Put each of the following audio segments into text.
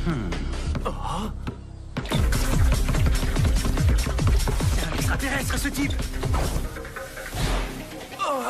Oh. C'est un extraterrestre, ce type. Oh.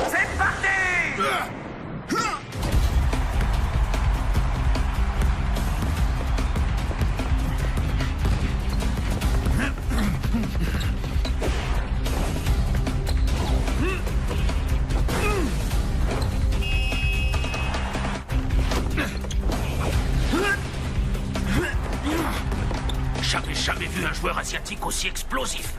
C'est parti! J'avais jamais vu un joueur asiatique aussi explosif.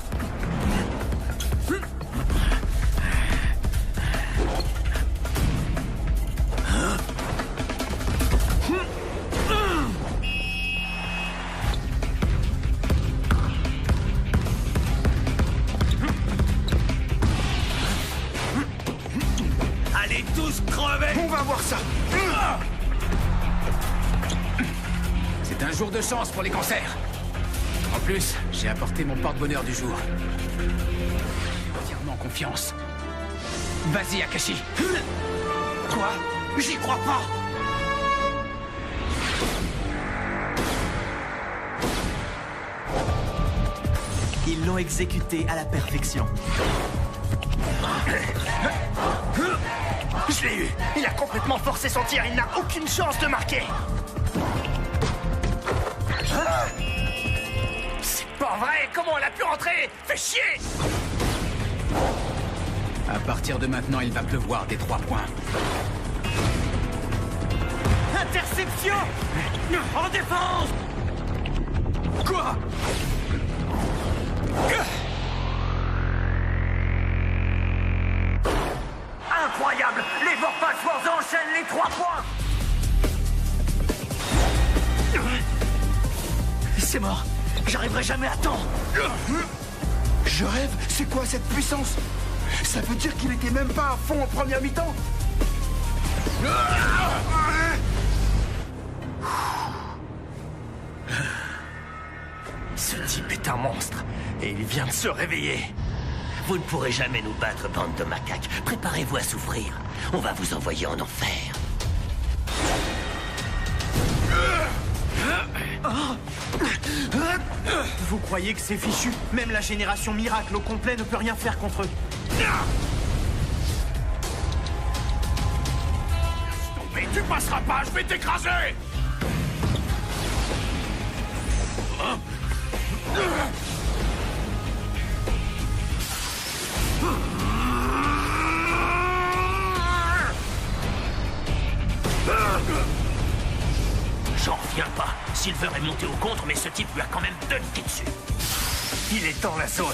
Allez tous crever! On va voir ça. C'est un jour de chance pour les cancers. En plus, j'ai apporté mon porte-bonheur du jour. Entièrement confiance. Vas-y, Akashi. Quoi? J'y crois pas. Ils l'ont exécuté à la perfection. Je l'ai eu! Il a complètement forcé son tir, il n'a aucune chance de marquer! C'est pas vrai! Comment elle a pu rentrer? Fais chier! À partir de maintenant, il va pleuvoir des 3 points. Interception! En défense! Quoi? Incroyable! Les Vorpals enchaînent les 3 points! C'est mort. J'arriverai jamais à temps. Je rêve? C'est quoi cette puissance? Ça veut dire qu'il était même pas à fond en première mi-temps? Ce type est un monstre, et il vient de se réveiller. Vous ne pourrez jamais nous battre, bande de macaques. Préparez-vous à souffrir. On va vous envoyer en enfer. Vous croyez que c'est fichu? Même la génération miracle au complet ne peut rien faire contre eux. Mais tu passeras pas, je vais t'écraser! J'en reviens pas. Silver est monté au contre, mais ce type lui a quand même dunké dessus. Il est dans la zone.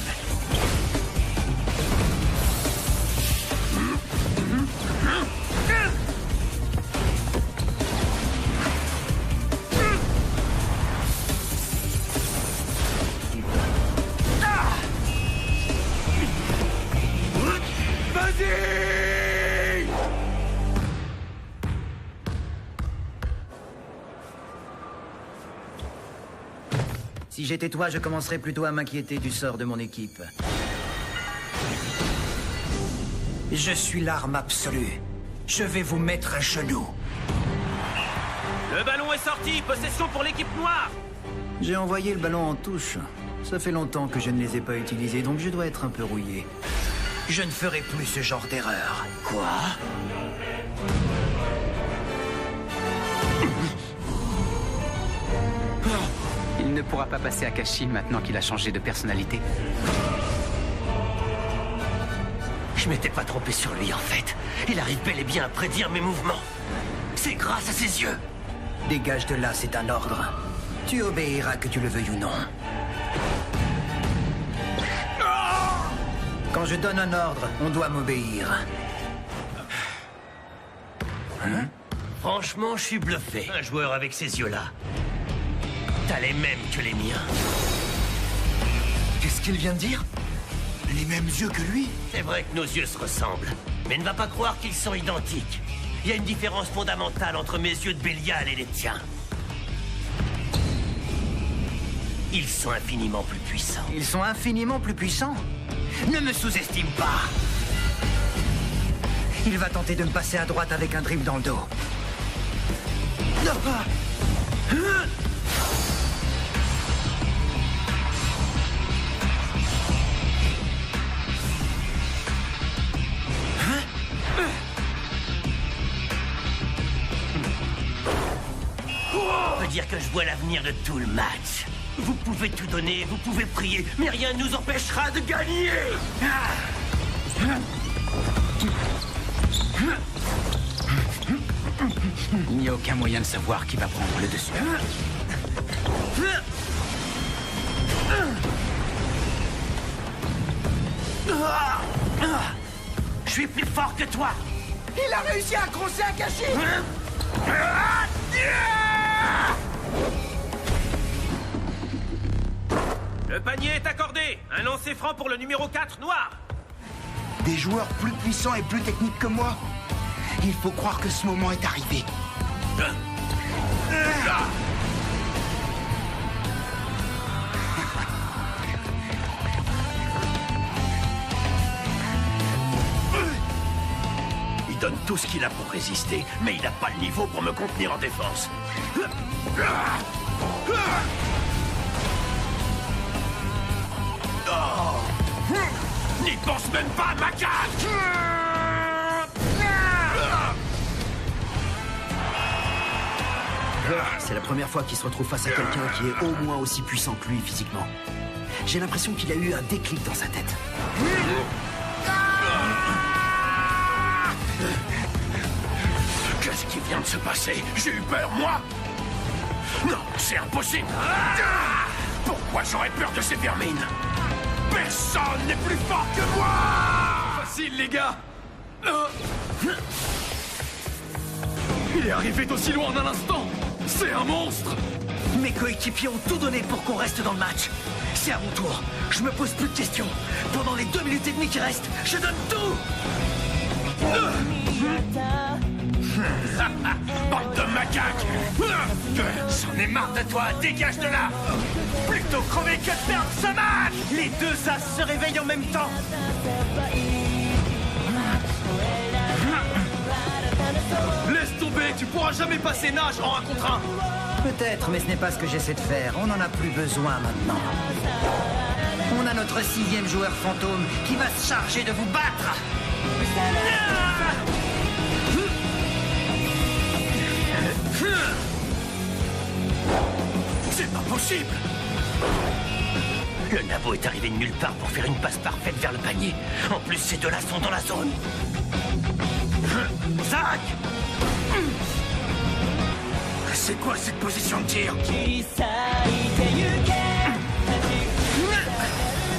Vas-y! Si j'étais toi, je commencerais plutôt à m'inquiéter du sort de mon équipe. Je suis l'arme absolue. Je vais vous mettre à genoux. Le ballon est sorti. Possession pour l'équipe noire. J'ai envoyé le ballon en touche. Ça fait longtemps que je ne les ai pas utilisés, donc je dois être un peu rouillé. Je ne ferai plus ce genre d'erreur. Quoi? Il ne pourra pas passer Akashi maintenant qu'il a changé de personnalité. Je m'étais pas trompé sur lui, en fait. Il arrive bel et bien à prédire mes mouvements. C'est grâce à ses yeux. Dégage de là, c'est un ordre. Tu obéiras que tu le veuilles ou non. Quand je donne un ordre, on doit m'obéir. Franchement, je suis bluffé. Un joueur avec ces yeux-là. T'as les mêmes que les miens. Qu'est-ce qu'il vient de dire? Les mêmes yeux que lui? C'est vrai que nos yeux se ressemblent, mais ne va pas croire qu'ils sont identiques. Il y a une différence fondamentale entre mes yeux de Bélial et les tiens. Ils sont infiniment plus puissants. Ils sont infiniment plus puissants. Ne me sous-estime pas. Il va tenter de me passer à droite avec un dribble dans le dos. On peut dire que je vois l'avenir de tout le match. Vous pouvez tout donner, vous pouvez prier, mais rien ne nous empêchera de gagner. Il n'y a aucun moyen de savoir qui va prendre le dessus. Je suis plus fort que toi. Il a réussi à crosser Akashi! Le panier est accordé. Un lancer franc pour le numéro 4, noir. Des joueurs plus puissants et plus techniques que moi. Il faut croire que ce moment est arrivé. Il donne tout ce qu'il a pour résister, mais il n'a pas le niveau pour me contenir en défense. N'y pense même pas, macaque! C'est la première fois qu'il se retrouve face à quelqu'un qui est au moins aussi puissant que lui physiquement. J'ai l'impression qu'il a eu un déclic dans sa tête. Qu'est-ce qui vient de se passer? J'ai eu peur, moi? Non, c'est impossible! Pourquoi j'aurais peur de ces vermines? Personne n'est plus fort que moi! Facile, les gars. Il est arrivé d'aussi loin en un instant. C'est un monstre. Mes coéquipiers ont tout donné pour qu'on reste dans le match. C'est à mon tour. Je me pose plus de questions. Pendant les 2 minutes et demie qui restent, je donne tout. Bande de macaques! J'en ai marre de toi, dégage de là! Plutôt crever que de perdre ce match! Les deux as se réveillent en même temps. Laisse tomber, tu pourras jamais passer nage en 1 contre 1. Peut-être, mais ce n'est pas ce que j'essaie de faire. On n'en a plus besoin maintenant. On a notre 6e joueur fantôme qui va se charger de vous battre. C'est pas possible! Le nabo est arrivé de nulle part pour faire une passe parfaite vers le panier. En plus, ces deux-là sont dans la zone. Zach! C'est quoi cette position de tir?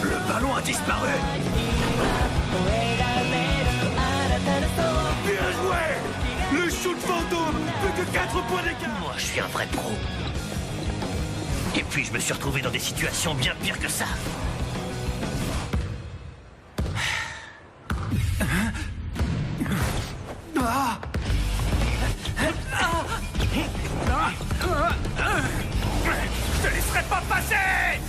Le ballon a disparu! Bien joué. Le shoot fantôme. Plus que 4 points d'écart. Moi, je suis un vrai pro. Et puis, je me suis retrouvé dans des situations bien pires que ça. Je te laisserai pas passer!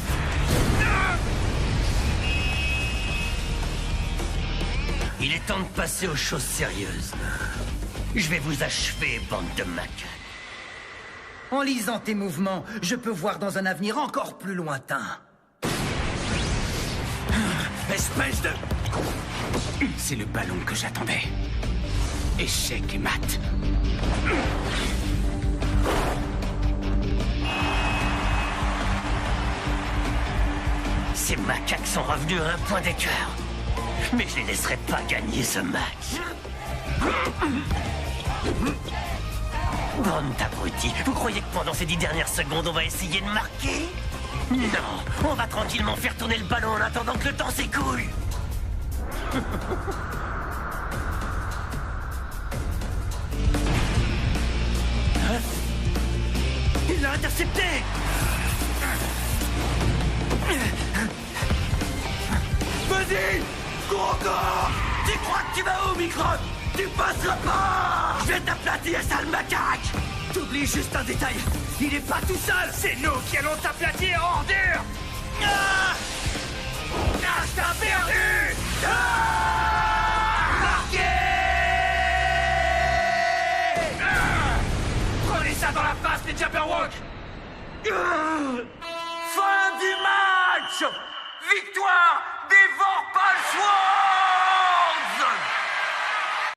Il est temps de passer aux choses sérieuses. Je vais vous achever, bande de macaques. En lisant tes mouvements, je peux voir dans un avenir encore plus lointain. Espèce de... C'est le ballon que j'attendais. Échec et mat. Ces macaques sont revenus à 1 point d'écart. Mais je les laisserai pas gagner ce match. Bande d'abrutis, vous croyez que pendant ces 10 dernières secondes, on va essayer de marquer? Non, on va tranquillement faire tourner le ballon en attendant que le temps s'écoule. Il l'a intercepté! ici! Content! Tu crois que tu vas où, Micron? Tu passeras pas! Je vais t'aplatir, sale macaque! T'oublies juste un détail, il est pas tout seul! C'est nous qui allons t'aplatir, ordure! Ah! Ah, je t'ai perdu! Marqué! Prenez ça dans la face, les Jabberwock! Fin du match! Victoire des Vorpal Sword!